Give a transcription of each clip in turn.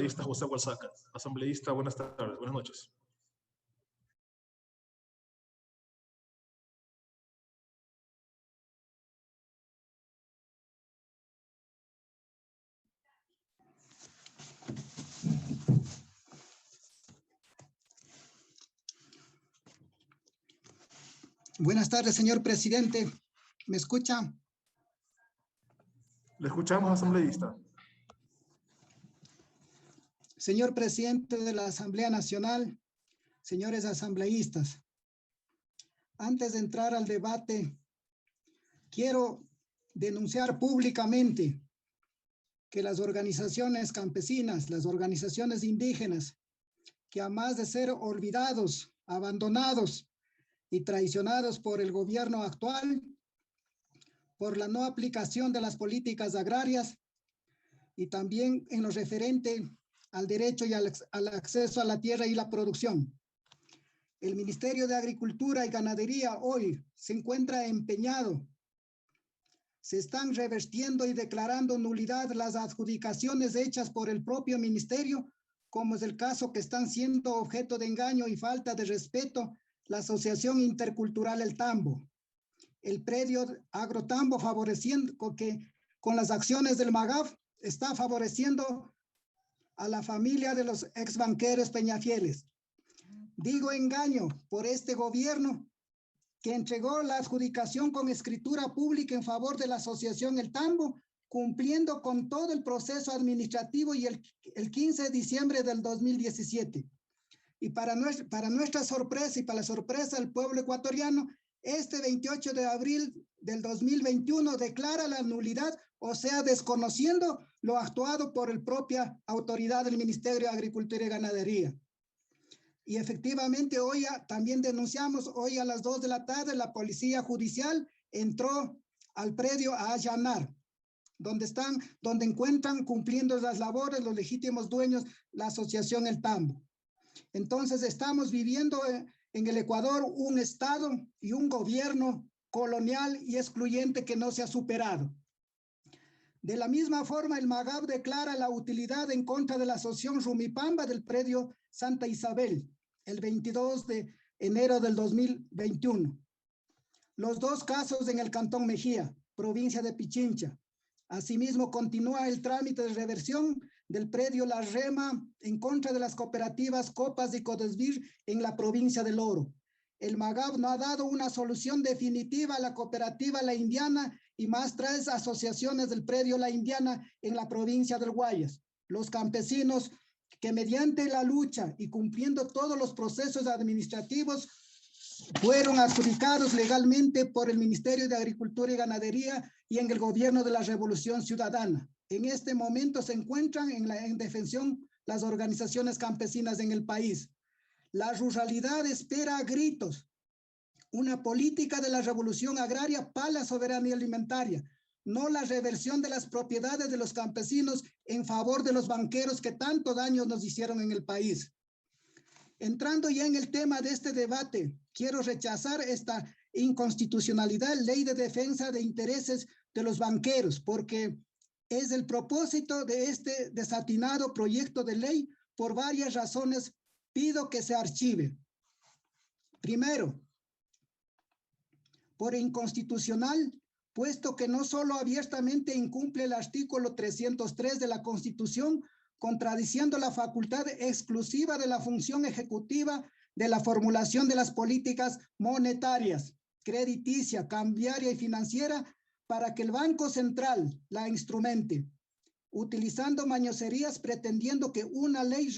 asambleísta José Hualzaca. Asambleísta, buenas tardes, buenas noches. Buenas tardes, señor presidente. ¿Me escucha? Le escuchamos, asambleísta. Señor presidente de la Asamblea Nacional, señores asambleístas, antes de entrar al debate, quiero denunciar públicamente que las organizaciones campesinas, las organizaciones indígenas, que a más de ser olvidados, abandonados y traicionados por el gobierno actual, por la no aplicación de las políticas agrarias y también en lo referente al derecho y al acceso a la tierra y la producción. El Ministerio de Agricultura y Ganadería hoy se encuentra empeñado. Se están revertiendo y declarando nulidad las adjudicaciones hechas por el propio ministerio, como es el caso que están siendo objeto de engaño y falta de respeto la Asociación Intercultural El Tambo. El predio Agrotambo favoreciendo con las acciones del MAGAF está favoreciendo a la familia de los ex banqueros Peñafieles. Digo engaño por este gobierno que entregó la adjudicación con escritura pública en favor de la Asociación El Tambo, cumpliendo con todo el proceso administrativo y el 15 de diciembre del 2017. Y para nuestra sorpresa y para la sorpresa del pueblo ecuatoriano, este 28 de abril del 2021 declara la nulidad, o sea, desconociendo lo actuado por la propia autoridad del Ministerio de Agricultura y Ganadería. Y efectivamente hoy también denunciamos, hoy a las 2 de la tarde la Policía Judicial entró al predio a allanar, donde encuentran cumpliendo las labores los legítimos dueños, la Asociación El Tambo. Entonces estamos viviendo en el Ecuador un Estado y un gobierno colonial y excluyente que no se ha superado. De la misma forma, el MAGAF declara la utilidad en contra de la Asociación Rumipamba del predio Santa Isabel, el 22 de enero del 2021. Los dos casos en el Cantón Mejía, provincia de Pichincha. Asimismo, continúa el trámite de reversión del predio La Rema en contra de las cooperativas Copas y Codesbir en la provincia del Oro. El MAGAF no ha dado una solución definitiva a la cooperativa La Indiana y más 3 asociaciones del predio La Indiana en la provincia del Guayas. Los campesinos que mediante la lucha y cumpliendo todos los procesos administrativos fueron adjudicados legalmente por el Ministerio de Agricultura y Ganadería y en el gobierno de la Revolución Ciudadana. En este momento se encuentran en defensión las organizaciones campesinas en el país. La ruralidad espera a gritos una política de la revolución agraria para la soberanía alimentaria, no la reversión de las propiedades de los campesinos en favor de los banqueros que tanto daño nos hicieron en el país. Entrando ya en el tema de este debate, quiero rechazar esta inconstitucionalidad, ley de defensa de intereses de los banqueros, porque es el propósito de este desatinado proyecto de ley. Por varias razones pido que se archive. Primero, por inconstitucional, puesto que no solo abiertamente incumple el artículo 303 de la Constitución, contradiciendo la facultad exclusiva de la función ejecutiva de la formulación de las políticas monetarias, crediticia, cambiaria y financiera para que el Banco Central la instrumente, utilizando mañoserías pretendiendo que una ley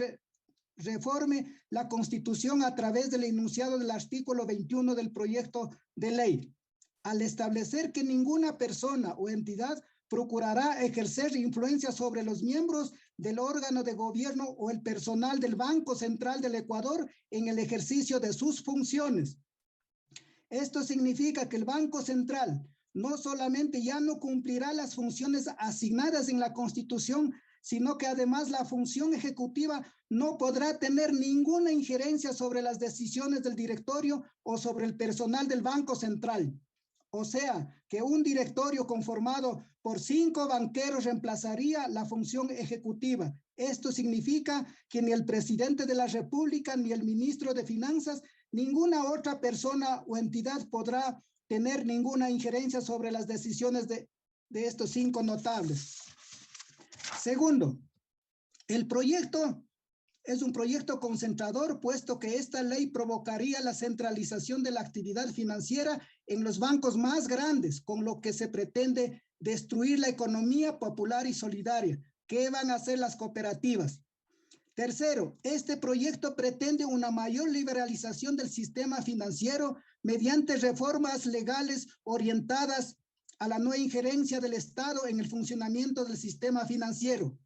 reforme la Constitución a través del enunciado del artículo 21 del proyecto de ley, al establecer que ninguna persona o entidad procurará ejercer influencia sobre los miembros del órgano de gobierno o el personal del Banco Central del Ecuador en el ejercicio de sus funciones. Esto significa que el Banco Central no solamente ya no cumplirá las funciones asignadas en la Constitución, sino que además la función ejecutiva no podrá tener ninguna injerencia sobre las decisiones del directorio o sobre el personal del Banco Central. O sea, que un directorio conformado por 5 banqueros reemplazaría la función ejecutiva. Esto significa que ni el presidente de la República, ni el ministro de Finanzas, ninguna otra persona o entidad podrá tener ninguna injerencia sobre las decisiones de estos 5 notables. Segundo, el proyecto es un proyecto concentrador, puesto que esta ley provocaría la centralización de la actividad financiera en los bancos más grandes, con lo que se pretende destruir la economía popular y solidaria. ¿Qué van a hacer las cooperativas? Tercero, este proyecto pretende una mayor liberalización del sistema financiero mediante reformas legales orientadas a la no injerencia del Estado en el funcionamiento del sistema financiero,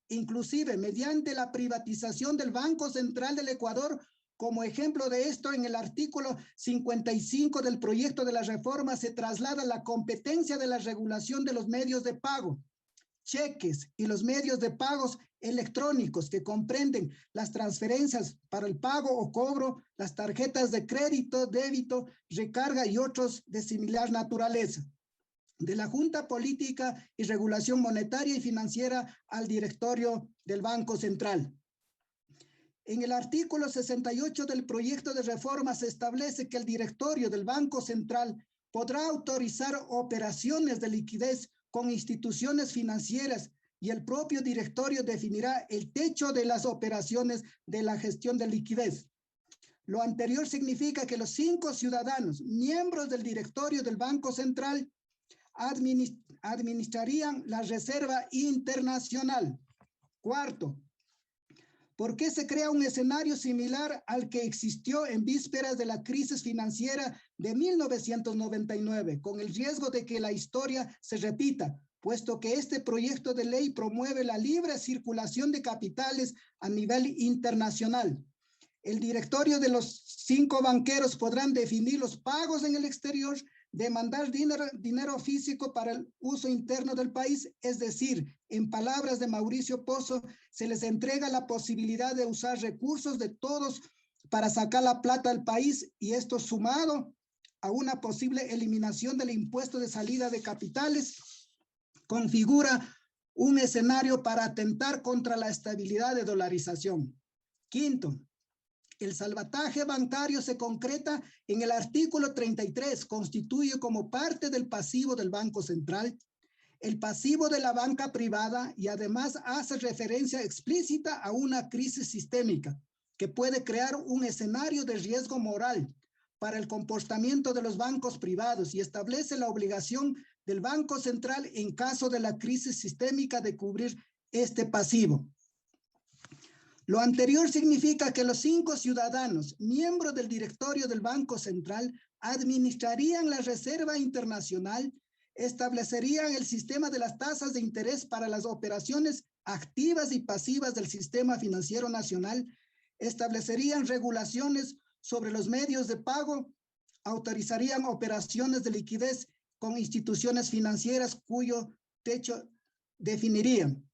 inclusive mediante la privatización del Banco Central del Ecuador. Como ejemplo de esto, en el artículo 55 del proyecto de la reforma se traslada la competencia de la regulación de los medios de pago, cheques y los medios de pagos electrónicos, que comprenden las transferencias para el pago o cobro, las tarjetas de crédito, débito, recarga y otros de similar naturaleza, de la Junta Política y Regulación Monetaria y Financiera al directorio del Banco Central. En el artículo 68 del proyecto de reforma se establece que el directorio del Banco Central podrá autorizar operaciones de liquidez con instituciones financieras, y el propio directorio definirá el techo de las operaciones de la gestión de liquidez. Lo anterior significa que los 5 ciudadanos, miembros del directorio del Banco Central, administrarían la reserva internacional. Cuarto, ¿por qué se crea un escenario similar al que existió en vísperas de la crisis financiera de 1999, con el riesgo de que la historia se repita, puesto que este proyecto de ley promueve la libre circulación de capitales a nivel internacional? El directorio de los 5 banqueros podrán definir los pagos en el exterior, demandar dinero físico para el uso interno del país, es decir, en palabras de Mauricio Pozo, se les entrega la posibilidad de usar recursos de todos para sacar la plata del país, y esto sumado a una posible eliminación del impuesto de salida de capitales, configura un escenario para atentar contra la estabilidad de dolarización. Quinto, el salvataje bancario se concreta en el artículo 33, constituye como parte del pasivo del Banco Central el pasivo de la banca privada, y además hace referencia explícita a una crisis sistémica que puede crear un escenario de riesgo moral para el comportamiento de los bancos privados, y establece la obligación del Banco Central en caso de la crisis sistémica de cubrir este pasivo. Lo anterior significa que los 5 ciudadanos, miembros del directorio del Banco Central, administrarían la reserva internacional, establecerían el sistema de las tasas de interés para las operaciones activas y pasivas del sistema financiero nacional, establecerían regulaciones sobre los medios de pago, autorizarían operaciones de liquidez con instituciones financieras cuyo techo definirían.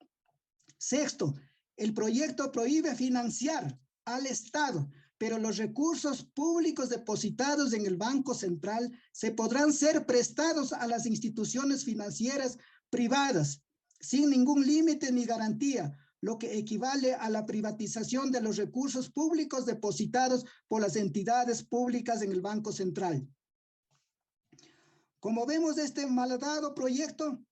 Sexto, el proyecto prohíbe financiar al Estado, pero los recursos públicos depositados en el Banco Central se podrán ser prestados a las instituciones financieras privadas sin ningún límite ni garantía, lo que equivale a la privatización de los recursos públicos depositados por las entidades públicas en el Banco Central. Como vemos, este malhadado proyecto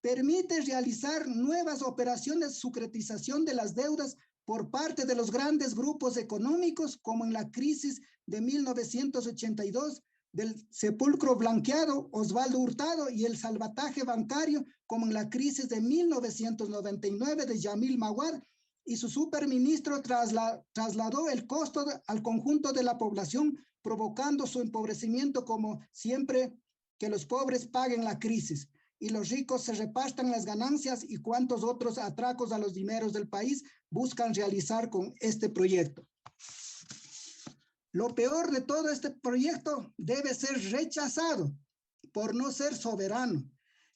permite realizar nuevas operaciones de securitización de las deudas por parte de los grandes grupos económicos, como en la crisis de 1982 del sepulcro blanqueado Osvaldo Hurtado, y el salvataje bancario, como en la crisis de 1999 de Yamil Maguad, y su superministro trasladó el costo al conjunto de la población, provocando su empobrecimiento, como siempre que los pobres paguen la crisis y los ricos se repartan las ganancias, y cuantos otros atracos a los dineros del país buscan realizar con este proyecto. Lo peor de todo este proyecto debe ser rechazado por no ser soberano,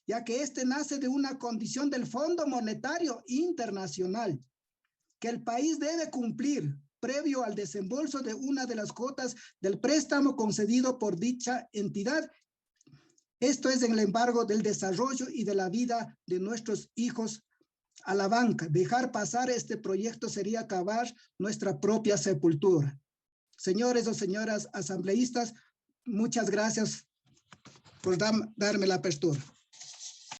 ya que este nace de una condición del Fondo Monetario Internacional, que el país debe cumplir previo al desembolso de una de las cuotas del préstamo concedido por dicha entidad, Esto es en el embargo del desarrollo y de la vida de nuestros hijos a la banca. Dejar pasar este proyecto sería cavar nuestra propia sepultura. Señores o señoras asambleístas, muchas gracias por darme la apertura.